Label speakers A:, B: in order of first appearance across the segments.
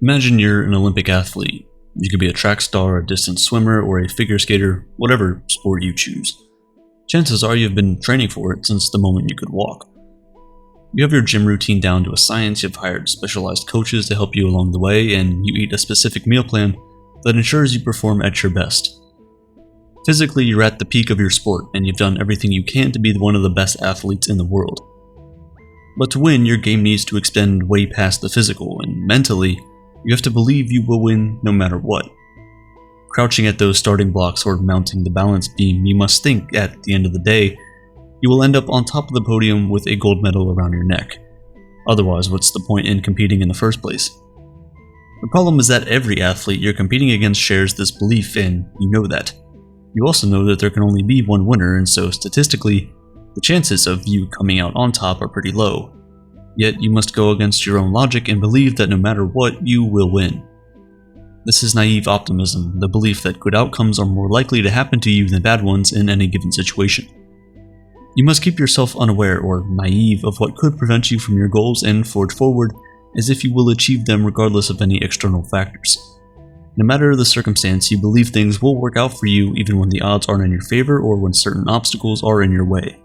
A: Imagine you're an Olympic athlete. You could be a track star, a distance swimmer, or a figure skater, whatever sport you choose. Chances are you've been training for it since the moment you could walk. You have your gym routine down to a science, you've hired specialized coaches to help you along the way, and you eat a specific meal plan that ensures you perform at your best. Physically, you're at the peak of your sport, and you've done everything you can to be one of the best athletes in the world. But to win, your game needs to extend way past the physical, and mentally, you have to believe you will win no matter what. Crouching at those starting blocks or mounting the balance beam, you must think at the end of the day, you will end up on top of the podium with a gold medal around your neck. Otherwise, what's the point in competing in the first place? The problem is that every athlete you're competing against shares this belief, and you know that. You also know that there can only be one winner, and so statistically, the chances of you coming out on top are pretty low. Yet you must go against your own logic and believe that no matter what, you will win. This is naive optimism, the belief that good outcomes are more likely to happen to you than bad ones in any given situation. You must keep yourself unaware or naive of what could prevent you from your goals and forge forward as if you will achieve them regardless of any external factors. No matter the circumstance, you believe things will work out for you even when the odds aren't in your favor or when certain obstacles are in your way.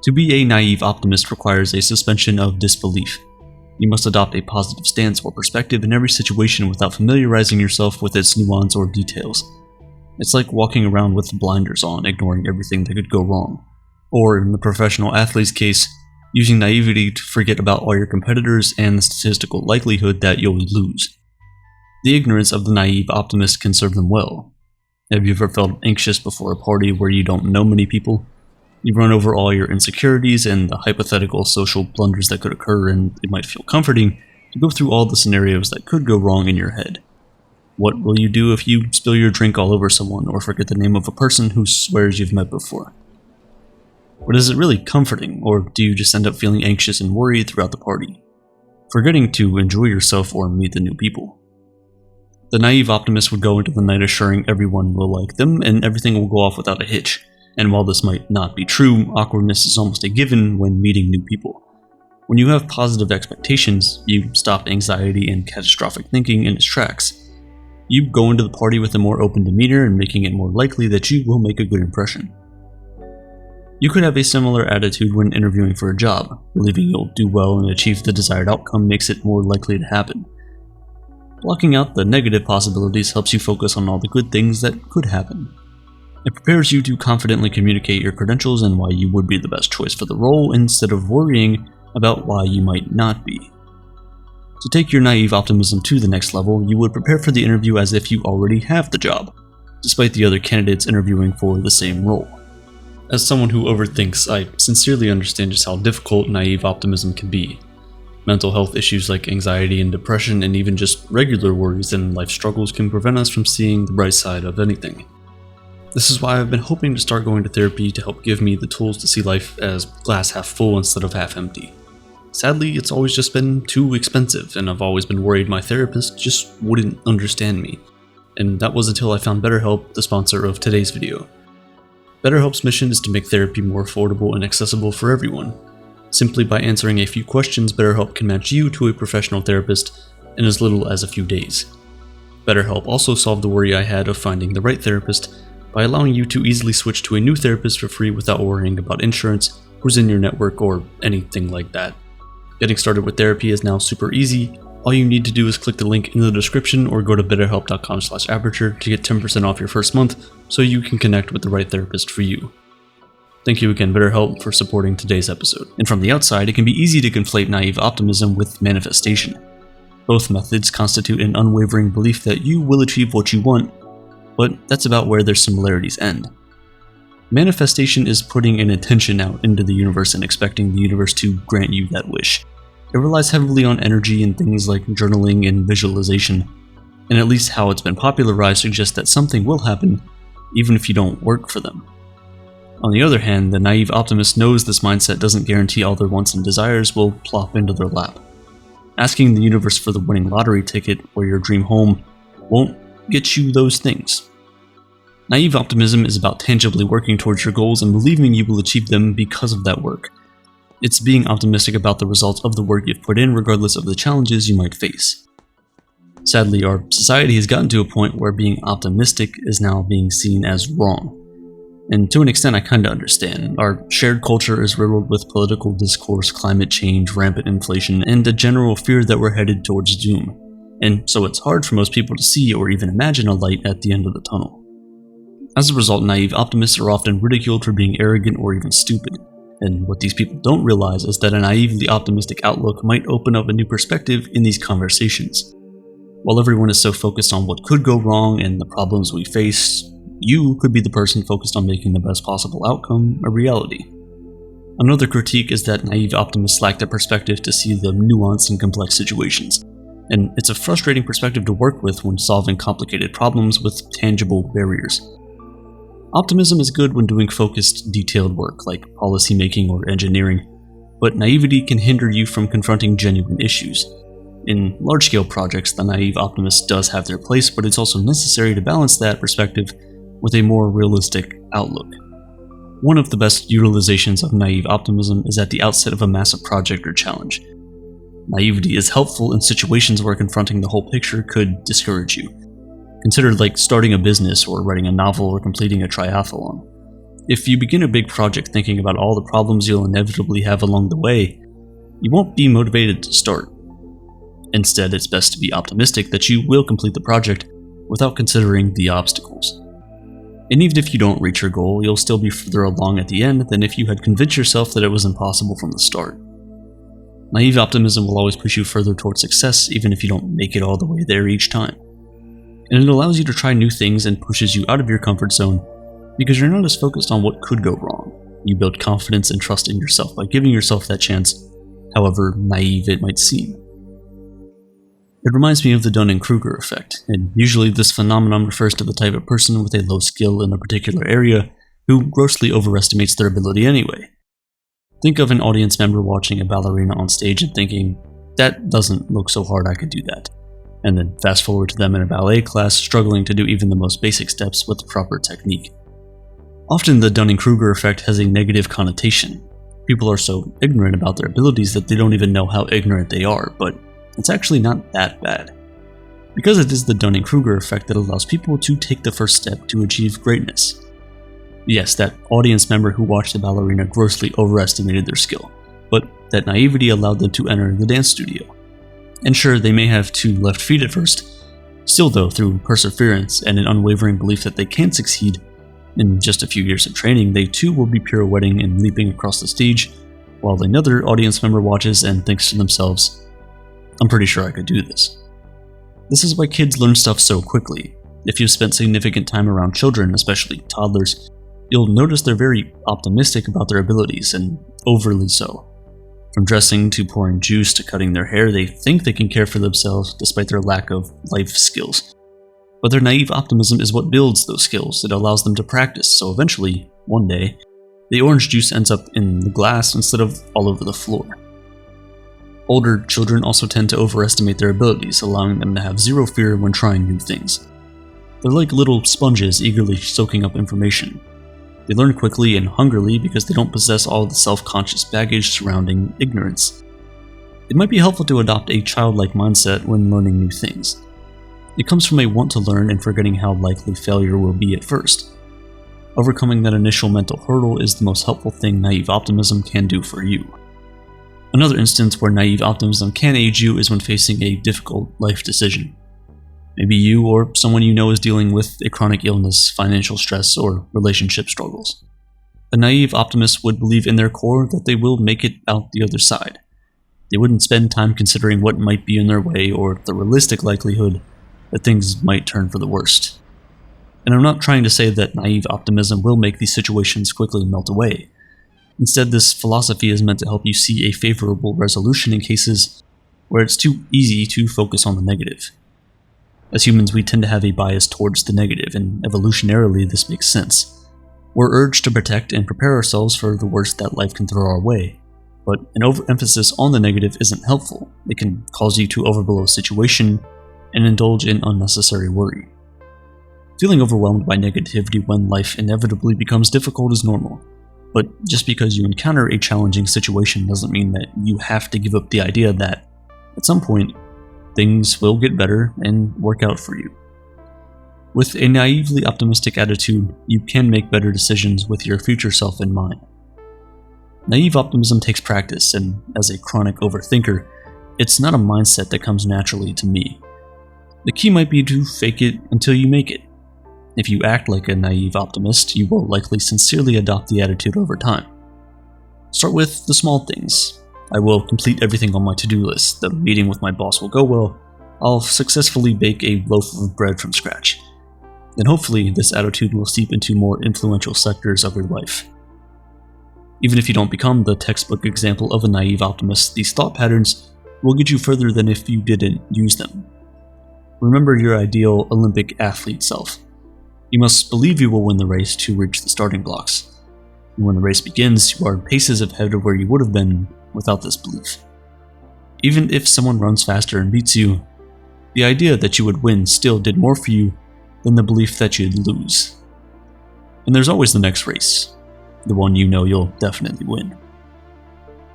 A: To be a naive optimist requires a suspension of disbelief. You must adopt a positive stance or perspective in every situation without familiarizing yourself with its nuance or details. It's like walking around with blinders on, ignoring everything that could go wrong. Or, in the professional athlete's case, using naivety to forget about all your competitors and the statistical likelihood that you'll lose. The ignorance of the naive optimist can serve them well. Have you ever felt anxious before a party where you don't know many people? You run over all your insecurities and the hypothetical social blunders that could occur, and it might feel comforting to go through all the scenarios that could go wrong in your head. What will you do if you spill your drink all over someone or forget the name of a person who swears you've met before? But is it really comforting, or do you just end up feeling anxious and worried throughout the party, forgetting to enjoy yourself or meet the new people? The naive optimist would go into the night assuring everyone will like them and everything will go off without a hitch. And while this might not be true, awkwardness is almost a given when meeting new people. When you have positive expectations, you stop anxiety and catastrophic thinking in its tracks. You go into the party with a more open demeanor and making it more likely that you will make a good impression. You could have a similar attitude when interviewing for a job. Believing you'll do well and achieve the desired outcome makes it more likely to happen. Blocking out the negative possibilities helps you focus on all the good things that could happen. It prepares you to confidently communicate your credentials and why you would be the best choice for the role instead of worrying about why you might not be. To take your naive optimism to the next level, you would prepare for the interview as if you already have the job, despite the other candidates interviewing for the same role. As someone who overthinks, I sincerely understand just how difficult naive optimism can be. Mental health issues like anxiety and depression and even just regular worries and life struggles can prevent us from seeing the bright side of anything. This is why I've been hoping to start going to therapy to help give me the tools to see life as glass half full instead of half empty. Sadly, it's always just been too expensive, and I've always been worried my therapist just wouldn't understand me. And that was until I found BetterHelp, the sponsor of today's video. BetterHelp's mission is to make therapy more affordable and accessible for everyone. Simply by answering a few questions, BetterHelp can match you to a professional therapist in as little as a few days. BetterHelp also solved the worry I had of finding the right therapist by allowing you to easily switch to a new therapist for free without worrying about insurance, who's in your network, or anything like that. Getting started with therapy is now super easy. All you need to do is click the link in the description or go to betterhelp.com/aperture to get 10% off your first month so you can connect with the right therapist for you. Thank you again, BetterHelp, for supporting today's episode. And from the outside, it can be easy to conflate naive optimism with manifestation. Both methods constitute an unwavering belief that you will achieve what you want, but that's about where their similarities end. Manifestation is putting an intention out into the universe and expecting the universe to grant you that wish. It relies heavily on energy and things like journaling and visualization, and at least how it's been popularized suggests that something will happen even if you don't work for them. On the other hand, the naive optimist knows this mindset doesn't guarantee all their wants and desires will plop into their lap. Asking the universe for the winning lottery ticket or your dream home won't get you those things. Naive optimism is about tangibly working towards your goals and believing you will achieve them because of that work. It's being optimistic about the results of the work you've put in regardless of the challenges you might face. Sadly, our society has gotten to a point where being optimistic is now being seen as wrong. And to an extent, I kinda understand. Our shared culture is riddled with political discourse, climate change, rampant inflation, and a general fear that we're headed towards doom. And so it's hard for most people to see or even imagine a light at the end of the tunnel. As a result, naive optimists are often ridiculed for being arrogant or even stupid. And what these people don't realize is that a naively optimistic outlook might open up a new perspective in these conversations. While everyone is so focused on what could go wrong and the problems we face, you could be the person focused on making the best possible outcome a reality. Another critique is that naive optimists lack the perspective to see the nuance in complex situations. And it's a frustrating perspective to work with when solving complicated problems with tangible barriers. Optimism is good when doing focused, detailed work like policymaking or engineering, but naivety can hinder you from confronting genuine issues. In large-scale projects, the naive optimist does have their place, but it's also necessary to balance that perspective with a more realistic outlook. One of the best utilizations of naive optimism is at the outset of a massive project or challenge. Naivety is helpful in situations where confronting the whole picture could discourage you. Consider like starting a business or writing a novel or completing a triathlon. If you begin a big project thinking about all the problems you'll inevitably have along the way, you won't be motivated to start. Instead, it's best to be optimistic that you will complete the project without considering the obstacles. And even if you don't reach your goal, you'll still be further along at the end than if you had convinced yourself that it was impossible from the start. Naive optimism will always push you further towards success, even if you don't make it all the way there each time. And it allows you to try new things and pushes you out of your comfort zone because you're not as focused on what could go wrong. You build confidence and trust in yourself by giving yourself that chance, however naive it might seem. It reminds me of the Dunning-Kruger effect, and usually this phenomenon refers to the type of person with a low skill in a particular area who grossly overestimates their ability anyway. Think of an audience member watching a ballerina on stage and thinking, "That doesn't look so hard, I could do that." And then fast forward to them in a ballet class struggling to do even the most basic steps with the proper technique. Often the Dunning-Kruger effect has a negative connotation. People are so ignorant about their abilities that they don't even know how ignorant they are, but it's actually not that bad. Because it is the Dunning-Kruger effect that allows people to take the first step to achieve greatness. Yes, that audience member who watched the ballerina grossly overestimated their skill, but that naivety allowed them to enter the dance studio. And sure, they may have two left feet at first. Still though, through perseverance and an unwavering belief that they can succeed, in just a few years of training, they too will be pirouetting and leaping across the stage, while another audience member watches and thinks to themselves, "I'm pretty sure I could do this." This is why kids learn stuff so quickly. If you've spent significant time around children, especially toddlers, you'll notice they're very optimistic about their abilities, and overly so. From dressing to pouring juice to cutting their hair, they think they can care for themselves despite their lack of life skills. But their naive optimism is what builds those skills. It allows them to practice, so eventually, one day, the orange juice ends up in the glass instead of all over the floor. Older children also tend to overestimate their abilities, allowing them to have zero fear when trying new things. They're like little sponges eagerly soaking up information. They learn quickly and hungrily because they don't possess all the self-conscious baggage surrounding ignorance. It might be helpful to adopt a childlike mindset when learning new things. It comes from a want to learn and forgetting how likely failure will be at first. Overcoming that initial mental hurdle is the most helpful thing naive optimism can do for you. Another instance where naive optimism can aid you is when facing a difficult life decision. Maybe you or someone you know is dealing with a chronic illness, financial stress, or relationship struggles. A naive optimist would believe in their core that they will make it out the other side. They wouldn't spend time considering what might be in their way or the realistic likelihood that things might turn for the worst. And I'm not trying to say that naive optimism will make these situations quickly melt away. Instead, this philosophy is meant to help you see a favorable resolution in cases where it's too easy to focus on the negative. As humans, we tend to have a bias towards the negative, and evolutionarily this makes sense. We're urged to protect and prepare ourselves for the worst that life can throw our way. But an overemphasis on the negative isn't helpful. It can cause you to overblow a situation and indulge in unnecessary worry. Feeling overwhelmed by negativity when life inevitably becomes difficult is normal. But just because you encounter a challenging situation doesn't mean that you have to give up the idea that, at some point, things will get better and work out for you. With a naively optimistic attitude, you can make better decisions with your future self in mind. Naive optimism takes practice, and as a chronic overthinker, it's not a mindset that comes naturally to me. The key might be to fake it until you make it. If you act like a naive optimist, you will likely sincerely adopt the attitude over time. Start with the small things. I will complete everything on my to-do list. The meeting with my boss will go well. I'll successfully bake a loaf of bread from scratch. And hopefully this attitude will seep into more influential sectors of your life. Even if you don't become the textbook example of a naive optimist, these thought patterns will get you further than if you didn't use them. Remember your ideal Olympic athlete self. You must believe you will win the race to reach the starting blocks. And when the race begins, you are paces ahead of where you would have been without this belief. Even if someone runs faster and beats you, the idea that you would win still did more for you than the belief that you'd lose. And there's always the next race, the one you know you'll definitely win.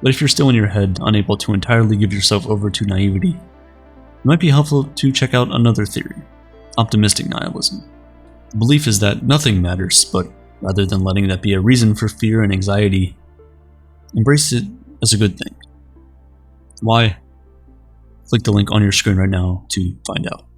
A: But if you're still in your head, unable to entirely give yourself over to naivety, it might be helpful to check out another theory, optimistic nihilism. The belief is that nothing matters, but rather than letting that be a reason for fear and anxiety, embrace it as a good thing. Why? Click the link on your screen right now to find out.